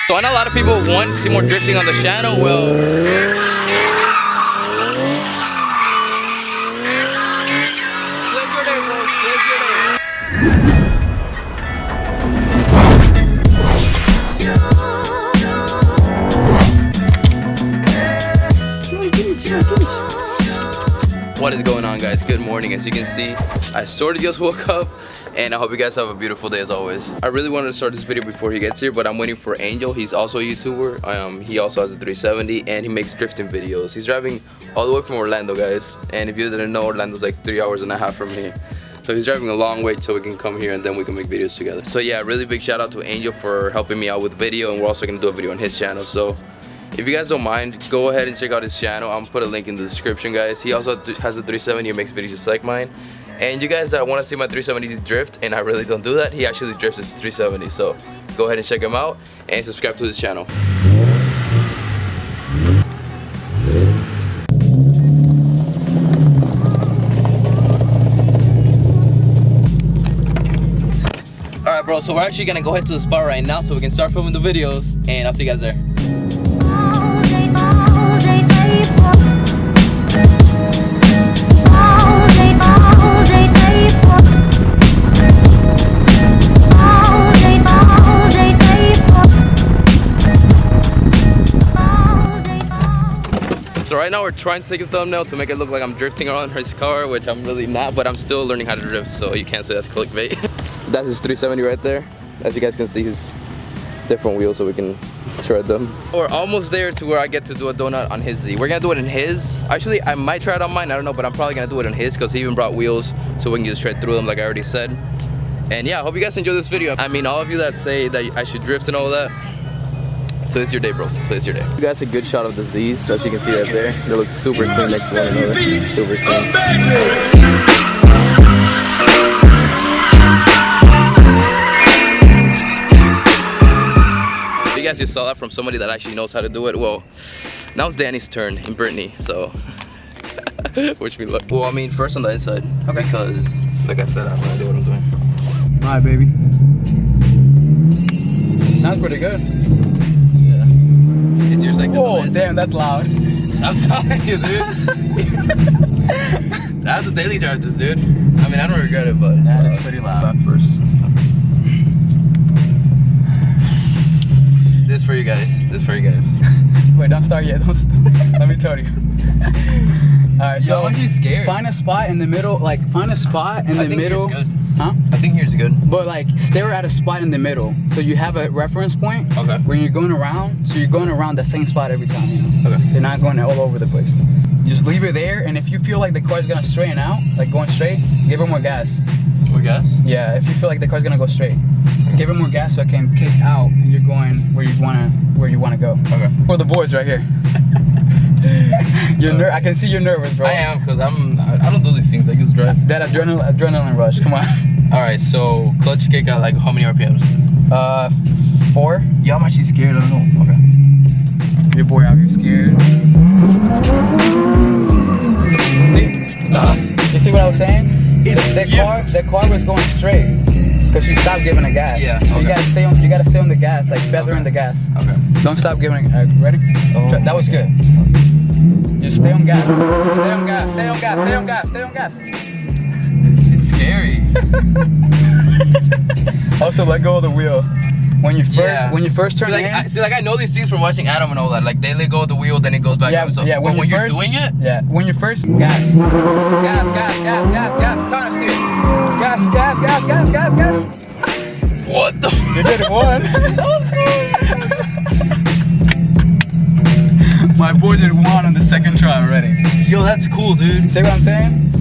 So I know a lot of people want to see more drifting on the channel. Well, today's your day, bro. Today's your day. What is going on, guys? Good morning. As you can see, I sort of just woke up, and I hope you guys have a beautiful day as always. I really wanted to start this video before he gets here, but I'm waiting for Angel. He's also a YouTuber. He also has a 370, and he makes drifting videos. He's driving all the way from Orlando, guys. And if you didn't know, Orlando's like 3 hours and a half from here. So he's driving a long way so we can come here and then we can make videos together. So yeah, really big shout out to Angel for helping me out with the video, and we're also gonna do a video on his channel. So if you guys don't mind, go ahead and check out his channel. I'm gonna put a link in the description, guys. He also has a 370 and makes videos just like mine. And you guys that want to see my 370s drift, and I really don't do that, he actually drifts his 370. So go ahead and check him out and subscribe to his channel. Alright, bro, so we're actually gonna go ahead to the spot right now so we can start filming the videos, and I'll see you guys there. So right now we're trying to take a thumbnail to make it look like I'm drifting around his car, which I'm really not, but I'm still learning how to drift, so you can't say that's clickbait. That's his 370 right there. As you guys can see, his different wheels so we can shred them. We're almost there to where I get to do a donut on his Z. We're gonna do it in his. Actually, I might try it on mine, I don't know, but I'm probably gonna do it on his because he even brought wheels so we can just shred through them like I already said. And yeah, I hope you guys enjoy this video. I mean, all of you that say that I should drift and all that, today's your day, bros. Today's your day. You guys a good shot of the Z's, as you can see right there. They look super clean next to one another. Super clean. You guys just saw that from somebody that actually knows how to do it. Well, now it's Danny's turn and Brittany, so wish me luck. Well, I mean, first on the inside. Okay. Because, like I said, I have no idea what I'm doing. Alright, baby. Sounds pretty good. It's yours like this. Oh, damn, that's loud. I'm telling you, dude. I have to daily drive this, dude. I mean, I don't regret it, but it's pretty loud. First. This for you guys. This for you guys. Wait, don't start yet. Don't start. Let me tell you. Alright, so I'm actually scared. Find a spot in the middle. Like, find a spot in the middle. Here's good. Huh? I think here's good. But like, stare at a spot in the middle, so you have a reference point. Okay. When you're going around, so you're going around the same spot every time. You know. Okay. So you're not going all over the place. You just leave it there, and if you feel like the car's gonna straighten out, like going straight, give it more gas. More gas? Yeah. If you feel like the car's gonna go straight, give it more gas so it can kick out, and you're going where you wanna go. Okay. For the boys right here. I can see you're nervous, bro. I am, because I don't do these things. I just drive. That adrenaline rush. Come on. All right. So clutch kick at like how many RPMs? 4. Yeah, I'm actually scared. I don't know. Okay. Your boy out here scared. See? Stop. You see what I was saying? That car was going straight because you stopped giving it gas. Yeah. So okay. you gotta stay on the gas, like feathering the gas. Okay. Don't stop giving it. Ready? Oh. That was good. Just stay on gas. Stay on gas. Stay on gas. Stay on gas. Stay on gas. It's scary. Also, let go of the wheel. When you first turn in. I know these things from watching Adam and all that. Like they let go of the wheel, then it goes back. Yeah, so, yeah. when you're doing it. Yeah. When you first gas. Counter steer. Gas. What the? You did it one. That was cool. My boy did one on the second try already. Yo, that's cool, dude. See what I'm saying?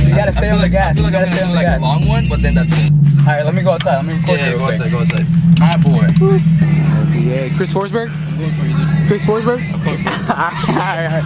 You gotta stay on the gas. I feel like I'm gonna do like a long one, but then that's it. Alright, let me go outside. Let me record you. Yeah, go outside. My boy. Yeah, Chris Forsberg? I'm going for you, dude. Chris Forsberg? I'm going for you. Alright.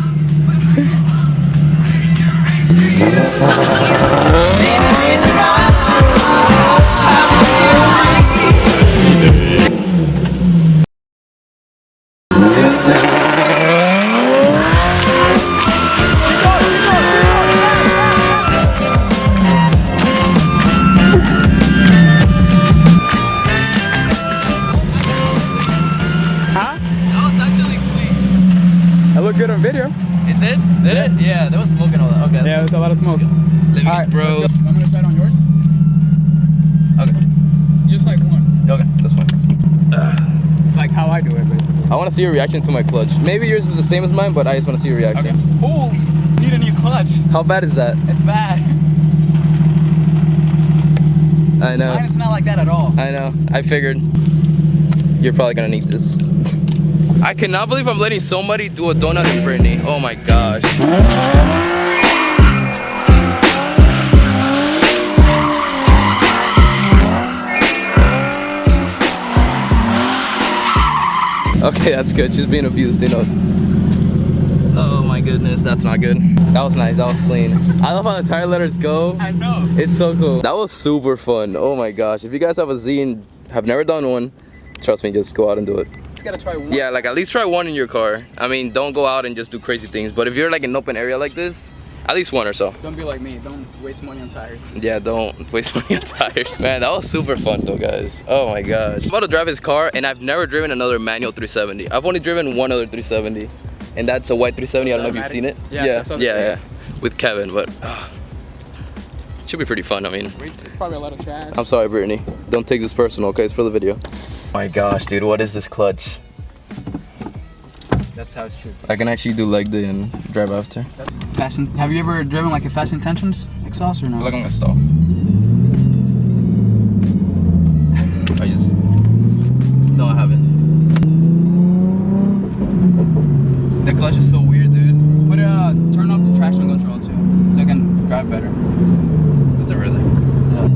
video. It did? Did it? Yeah, there was smoke and all that. Okay. Yeah, there's a lot of smoke. All right, bro. I'm gonna try it on yours. Okay. Just like one. Okay, that's fine. It's like how I do it, basically. I want to see your reaction to my clutch. Maybe yours is the same as mine, but I just want to see your reaction. Okay. Holy, need a new clutch. How bad is that? It's bad. I know. Mine, it's not like that at all. I know. I figured you're probably gonna need this. I cannot believe I'm letting somebody do a donut in Brittany. Oh my gosh. Okay, that's good. She's being abused, you know. Oh my goodness, that's not good. That was nice. That was clean. I love how the tire letters go. I know. It's so cool. That was super fun. Oh my gosh. If you guys have a Z and have never done one, trust me, just go out and do it. Just gotta try one. Yeah, like at least try one in your car. I mean, don't go out and just do crazy things. But if you're like in an open area like this, at least one or so. Don't be like me. Don't waste money on tires. Yeah, don't waste money on tires. Man, that was super fun though, guys. Oh my gosh. I'm about to drive his car, and I've never driven another manual 370. I've only driven one other 370, and that's a white 370. I don't know if you've seen it. Yeah. With Kevin, but it should be pretty fun. I mean, it's probably a lot of trash. I'm sorry, Brittany. Don't take this personal, okay? It's for the video. Oh my gosh, dude, what is this clutch? That's how it should. I can actually do leg day and drive after. Have you ever driven like a Fast Intentions exhaust or no? I feel like I'm gonna stall. No, I haven't. The clutch is so weird, dude. Turn off the traction control too, so I can drive better. Is it really? Yeah.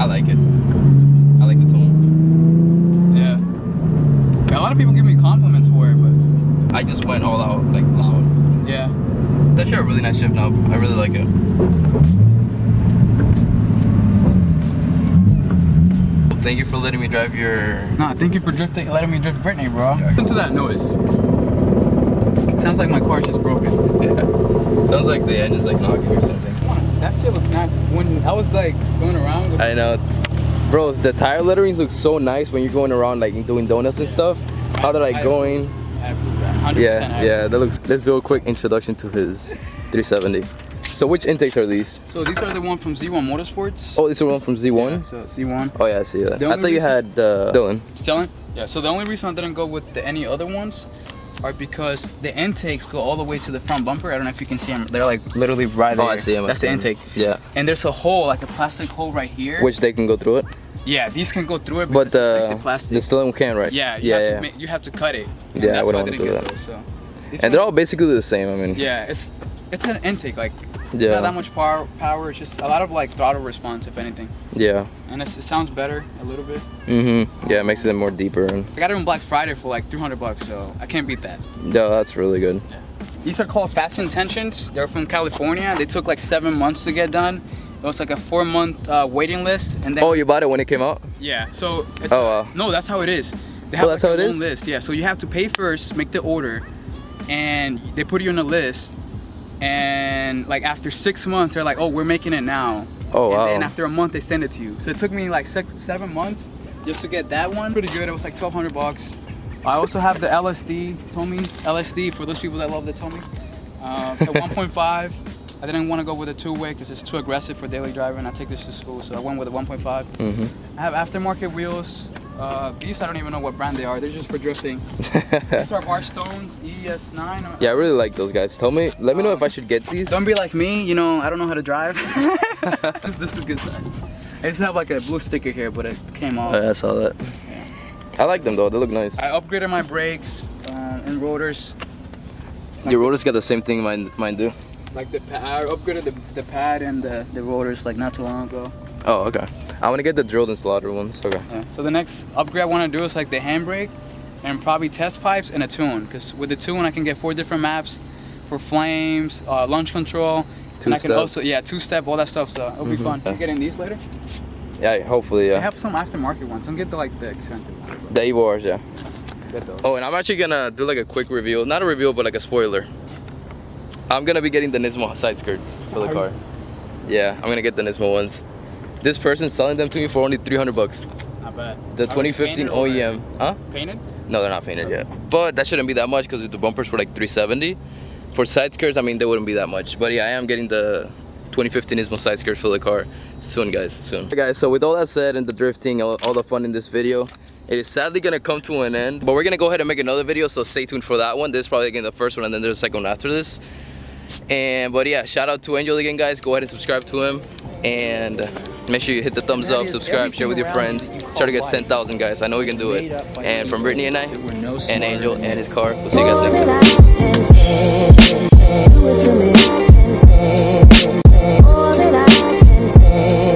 I like it. I like the tone. Yeah. A lot of people give me compliments for it, but I just went all out, like loud. yeah. That's a really nice shift knob. I really like it. Thank you for letting me drive your... Nah, thank you for letting me drift Brittany, bro. Listen to that noise. It sounds like my car's just broken. Yeah. Sounds like the engine's like knocking or something. That shit looks nice. When I was like going around. I know. Bros, the tire letterings look so nice when you're going around like doing donuts and stuff. How they're like going. I approve that. 100% Yeah, that looks... Let's do a quick introduction to his 370. So which intakes are these? So these are the one from Z1 Motorsports. Oh, these are one from Z1? Yeah, so Z1. Oh yeah, I see that. I thought you had Dylan. Dylan? Yeah, so the only reason I didn't go with any other ones are because the intakes go all the way to the front bumper. I don't know if you can see them. They're like literally right there. Oh, I see them. That's the intake. Yeah. And there's a hole, like a plastic hole right here. Which they can go through it? Yeah, these can go through it, but it's the plastic. The Dylan can, right? Yeah, you have to cut it. Yeah, I wouldn't want to do that. Those, so. And they're all basically the same, I mean. Yeah, it's an intake, like yeah. Not that much power. It's just a lot of like throttle response, if anything. Yeah. And it sounds better a little bit. Yeah, it makes it more deeper. And I got it on Black Friday for like $300, so I can't beat that. Yeah, that's really good. Yeah. These are called Fast Intentions. They're from California. They took like 7 months to get done. It was like a 4-month waiting list, and then. Oh, you bought it when it came out? Yeah. So. It's, oh wow. No, that's how it is. They have that's like how it a is. List. Yeah. So you have to pay first, make the order, and they put you on a list. And like after 6 months, they're like, "Oh, we're making it now." Oh wow. And then after a month, they send it to you. So it took me like 7 months just to get that one. Pretty good. It was like $1,200. I also have the LSD for those people that love the Tommy. The 1.5. I didn't want to go with a 2-way because it's too aggressive for daily driving. I take this to school, so I went with a 1.5. I have aftermarket wheels. These I don't even know what brand they are. They're just for drifting. These are Barstones ES9. Yeah, I really like those guys. Let me know if I should get these. Don't be like me, you know, I don't know how to drive. This is a good sign. I used to have like a blue sticker here, but it came off. Oh, yeah, I saw that. Yeah. I like them though, they look nice. I upgraded my brakes and rotors. Your rotors got the same thing mine do? Like I upgraded the pad and the rotors like not too long ago. Oh, okay. I want to get the drilled and slaughtered ones. Okay. Yeah. So the next upgrade I want to do is like the handbrake and probably test pipes and a tune. Because with the tune I can get 4 different maps for flames, launch control. And I can also, 2-step, all that stuff. So it'll be fun. You getting these later? Yeah, hopefully, yeah. They have some aftermarket ones. Don't get the expensive ones. The Evo Rs, yeah. Get those. Oh, and I'm actually gonna do like a quick reveal. Not a reveal, but like a spoiler. I'm gonna be getting the Nismo side skirts for the car. Yeah, I'm gonna get the Nismo ones. This person's selling them to me for only $300. Not bad. The 2015 OEM. Huh? Painted? No, they're not painted yet. But that shouldn't be that much because the bumpers were like $370. For side skirts, I mean, they wouldn't be that much. But yeah, I am getting the 2015 Ismo side skirt for the car soon, guys, soon. Okay, guys, so with all that said and the drifting, all the fun in this video, it is sadly gonna come to an end. But we're gonna go ahead and make another video, so stay tuned for that one. This is probably again the first one, and then there's a second one after this. But yeah, shout out to Angel again, guys. Go ahead and subscribe to him. And make sure you hit the thumbs up, subscribe, share with your friends. Try to get 10,000, guys. I know we can do it. And from Brittany and I, and Angel and his car, we'll see you guys next time.